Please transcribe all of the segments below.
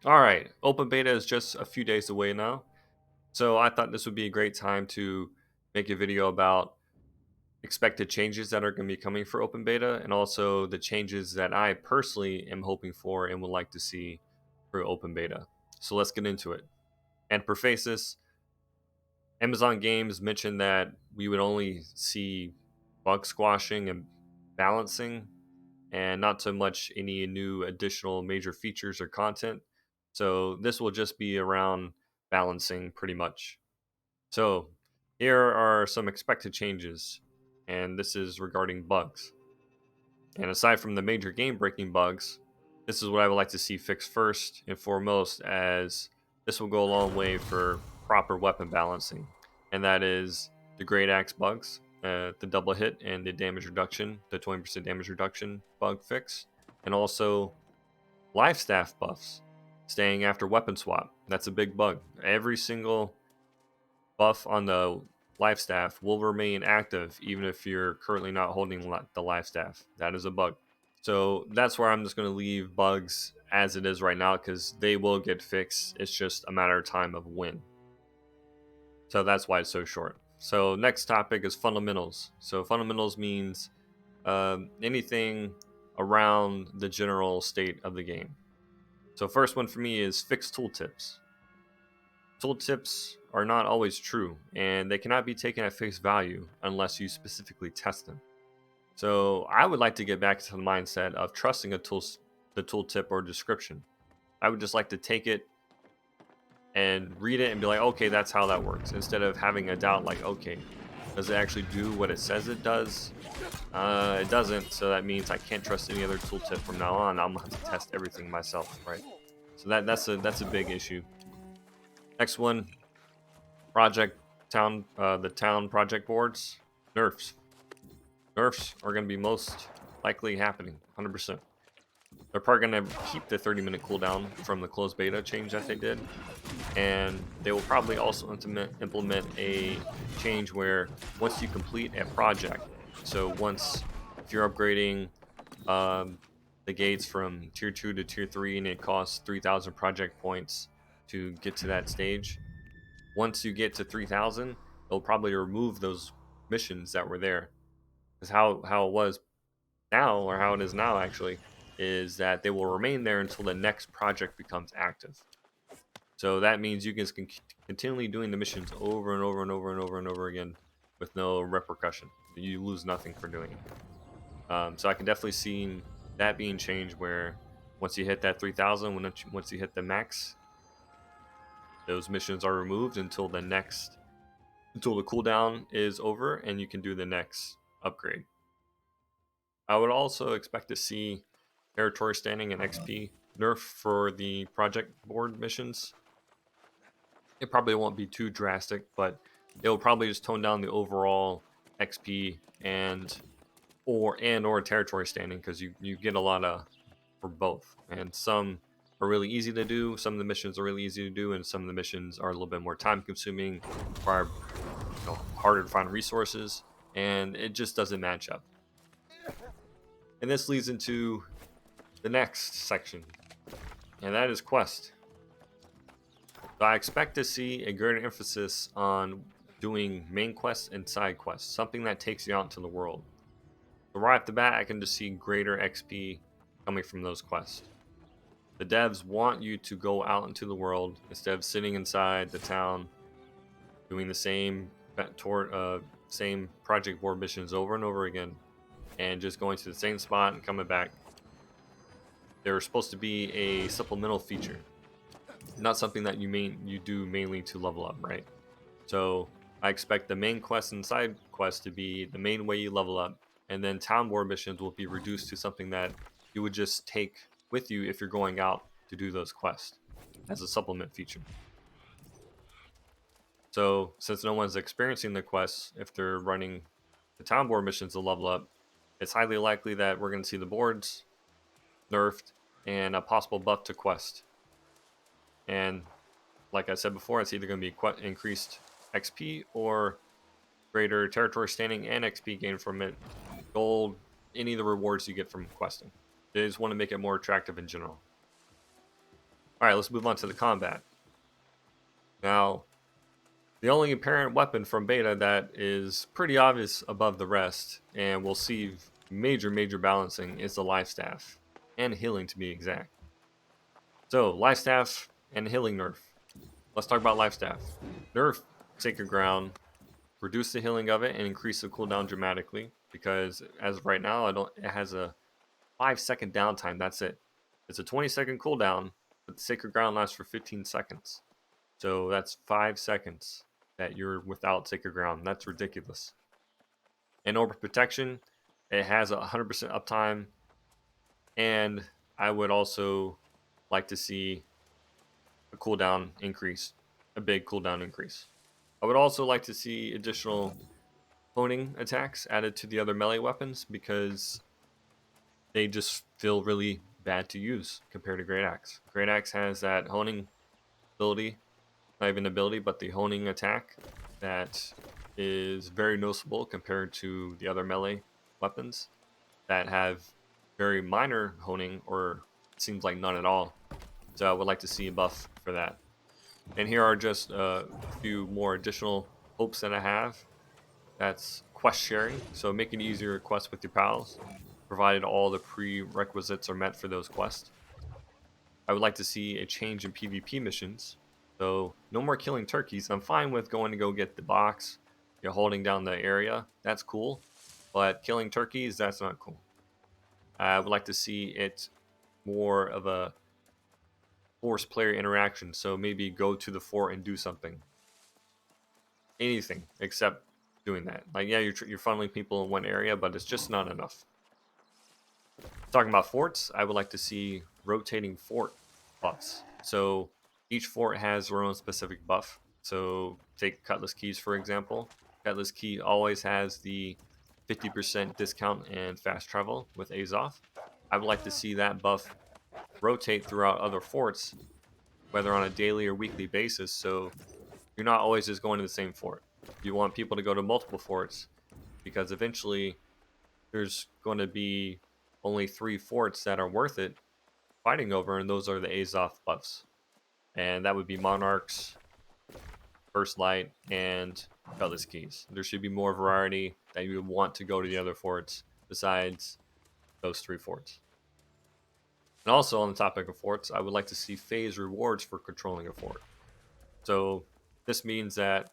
All right, open beta is just a few days away now. So I thought this would be a great time to make a video about expected changes that are going to be coming for open beta and also the changes that I personally am hoping for and would like to see for open beta. So let's get into it. And preface this, Amazon Games mentioned that we would only see bug squashing and balancing and not so much any new additional major features or content. So this will just be around balancing pretty much. So here are some expected changes, and this is regarding bugs. And aside from the major game breaking bugs, this is what I would like to see fixed first and foremost, as this will go a long way for proper weapon balancing. And that is the great axe bugs, the double hit and the damage reduction, the 20% damage reduction bug fix, and also life staff buffs, staying after weapon swap. That's a big bug. Every single buff on the life staff will remain active even if you're currently not holding the life staff. That is a bug. So that's where I'm just going to leave bugs as it is right now because they will get fixed. It's just a matter of time of when. So that's why it's so short. So next topic is fundamentals. So fundamentals means anything around the general state of the game. So first one for me is fixed tooltips. Tooltips are not always true, and they cannot be taken at face value unless you specifically test them. So I would like to get back to the mindset of trusting the tooltip or description. I would just like to take it and read it and be like, okay, that's how that works, instead of having a doubt like, okay, does it actually do what it says it does? It doesn't, so that means I can't trust any other tooltip from now on. I'm gonna have to test everything myself, right? So that's a big issue. Next one, project the town project boards, nerfs. Nerfs are going to be most likely happening, 100%. They're probably going to keep the 30-minute cooldown from the closed beta change that they did, and they will probably also implement a change where once you complete a project, so once if you're upgrading um, the gates from tier 2 to tier 3 and it costs 3,000 project points to get to that stage, once you get to 3,000, they'll probably remove those missions that were there. Because how it was now, or how it is now actually, is that they will remain there until the next project becomes active. So that means you can continually doing the missions over and over and over and over and over again with no repercussion. You lose nothing for doing it. So I can definitely see that being changed where once you hit that 3,000, once you hit the max, those missions are removed until the cooldown is over and you can do the next upgrade. I would also expect to see territory standing and XP nerf for the project board missions. It probably won't be too drastic, but it'll probably just tone down the overall XP and or territory standing because you get a lot of for both. And some are really easy to do, some of the missions are really easy to do, and some of the missions are a little bit more time consuming, require harder to find resources, and it just doesn't match up. And this leads into the next section, and that is quest. So I expect to see a greater emphasis on doing main quests and side quests, something that takes you out into the world. So right off the bat, I can just see greater XP coming from those quests. The devs want you to go out into the world instead of sitting inside the town doing the same project board missions over and over again, and just going to the same spot and coming back. There's supposed to be a supplemental feature, not something that you do mainly to level up, right? So I expect the main quest and side quest to be the main way you level up, and then town board missions will be reduced to something that you would just take with you if you're going out to do those quests as a supplement feature. So since no one's experiencing the quests, if they're running the town board missions to level up, it's highly likely that we're going to see the boards nerfed and a possible buff to quest. And like I said before, it's either going to be increased XP or greater territory standing and XP gain from it, gold, any of the rewards you get from questing. They just want to make it more attractive in general. Alright, let's move on to the combat. Now, the only apparent weapon from beta that is pretty obvious above the rest and will see major balancing is the life staff, and healing to be exact. So, life staff and healing nerf. Let's talk about life staff. Nerf Sacred Ground, reduce the healing of it and increase the cooldown dramatically, because as of right now, it has a 5-second downtime. That's it. It's a 20-second cooldown, but the Sacred Ground lasts for 15 seconds. So that's 5 seconds that you're without Sacred Ground. That's ridiculous. And Orb Protection, it has a 100% uptime, and I would also like to see a cooldown increase, a big cooldown increase. I would also like to see additional honing attacks added to the other melee weapons, because they just feel really bad to use compared to Great Axe. Great Axe has that honing ability, not even ability, but the honing attack that is very noticeable compared to the other melee weapons that have very minor honing, or it seems like none at all. So I would like to see a buff for that. And here are just a few more additional hopes that I have. That's quest sharing, so making it easier to quest with your pals, provided all the prerequisites are met for those quests. I would like to see a change in PvP missions. So no more killing turkeys. I'm fine with going to go get the box, holding down the area. That's cool. But killing turkeys, that's not cool. I would like to see it more of a forced player interaction. So maybe go to the fort and do something. Anything except doing that. Like, yeah, you're funneling people in one area, but it's just not enough. Talking about forts, I would like to see rotating fort buffs. So each fort has their own specific buff. So take Cutlass Keys, for example. Cutlass Key always has the 50% discount and fast travel with Azoth. I would like to see that buff rotate throughout other forts, whether on a daily or weekly basis, so you're not always just going to the same fort. You want people to go to multiple forts, because eventually there's going to be only 3 forts that are worth it fighting over, and those are the Azoth buffs. And that would be Monarchs, First Light, and Cutlass Keys. There should be more variety that you would want to go to the other forts besides those 3 forts. And also on the topic of forts, I would like to see phase rewards for controlling a fort. So this means that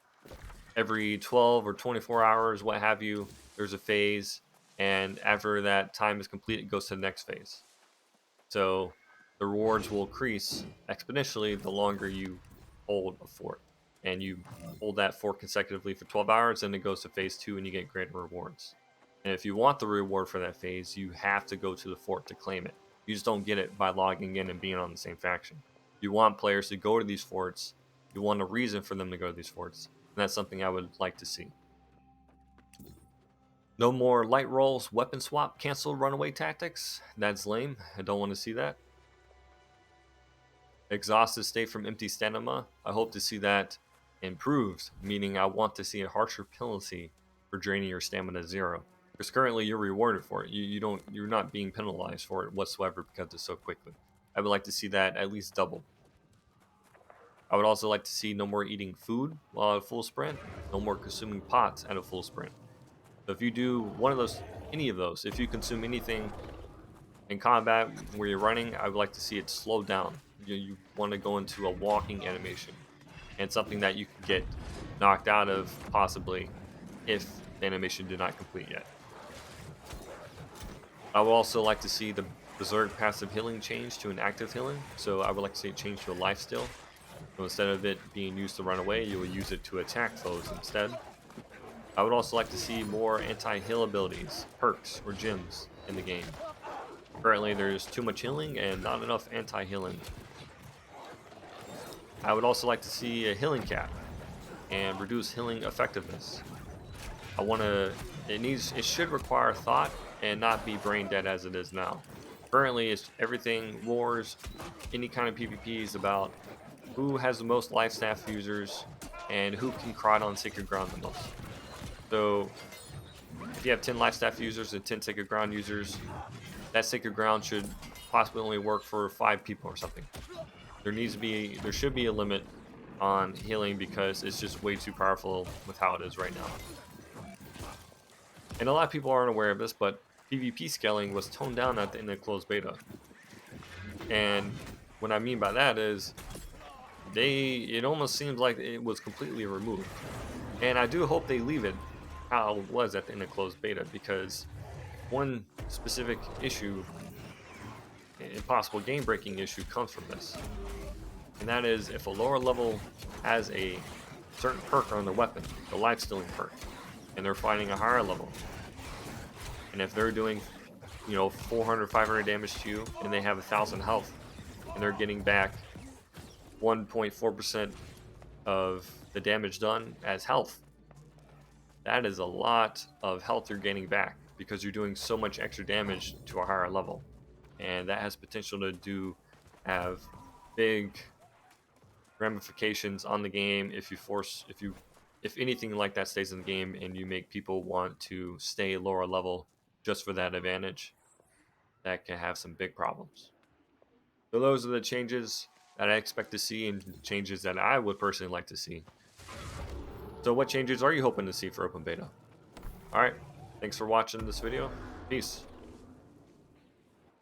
every 12 or 24 hours, what have you, there's a phase, and after that time is complete, it goes to the next phase. So the rewards will increase exponentially the longer you hold a fort. And you hold that fort consecutively for 12 hours, and it goes to phase 2 and you get greater rewards. And if you want the reward for that phase, you have to go to the fort to claim it. You just don't get it by logging in and being on the same faction. You want players to go to these forts. You want a reason for them to go to these forts. And that's something I would like to see. No more light rolls, weapon swap, cancel runaway tactics. That's lame. I don't want to see that. Exhausted state from empty stamina. I hope to see that improved, meaning I want to see a harsher penalty for draining your stamina 0. Because currently you're rewarded for it. You're not being penalized for it whatsoever because it's so quickly. I would like to see that at least double. I would also like to see no more eating food while at full sprint, no more consuming pots at a full sprint. So if you do one of those, any of those, if you consume anything in combat where you're running, I would like to see it slow down. You want to go into a walking animation, and something that you can get knocked out of possibly if the animation did not complete yet. I would also like to see the Berserk passive healing change to an active healing. So I would like to see it change to a life steal. So instead of it being used to run away, you will use it to attack foes instead. I would also like to see more anti-heal abilities, perks, or gems in the game. Currently there's too much healing and not enough anti-healing. I would also like to see a healing cap and reduce healing effectiveness. It should require thought and not be brain dead as it is now. Currently it's everything wars, any kind of PvP is about who has the most life staff users and who can crowd on Sacred Ground the most. So if you have 10 life staff users and 10 Sacred Ground users, that Sacred Ground should possibly only work for 5 people or something. there should be a limit on healing because it's just way too powerful with how it is right now. And a lot of people aren't aware of this, but PvP scaling was toned down at the end of closed beta. And what I mean by that is it almost seems like it was completely removed. And I do hope they leave it how it was at the end of closed beta, because one specific issue, a possible game breaking issue, comes from this. And that is if a lower level has a certain perk on their weapon, the life stealing perk, and they're fighting a higher level. And if they're doing, 400, 500 damage to you, and they have 1,000 health, and they're getting back 1.4% of the damage done as health, that is a lot of health you're gaining back because you're doing so much extra damage to a higher level. And that has potential to have big ramifications on the game if anything like that stays in the game and you make people want to stay lower level just for that advantage. That can have some big problems. So those are the changes that I expect to see and changes that I would personally like to see. So what changes are you hoping to see for open beta? All right, thanks for watching this video. Peace.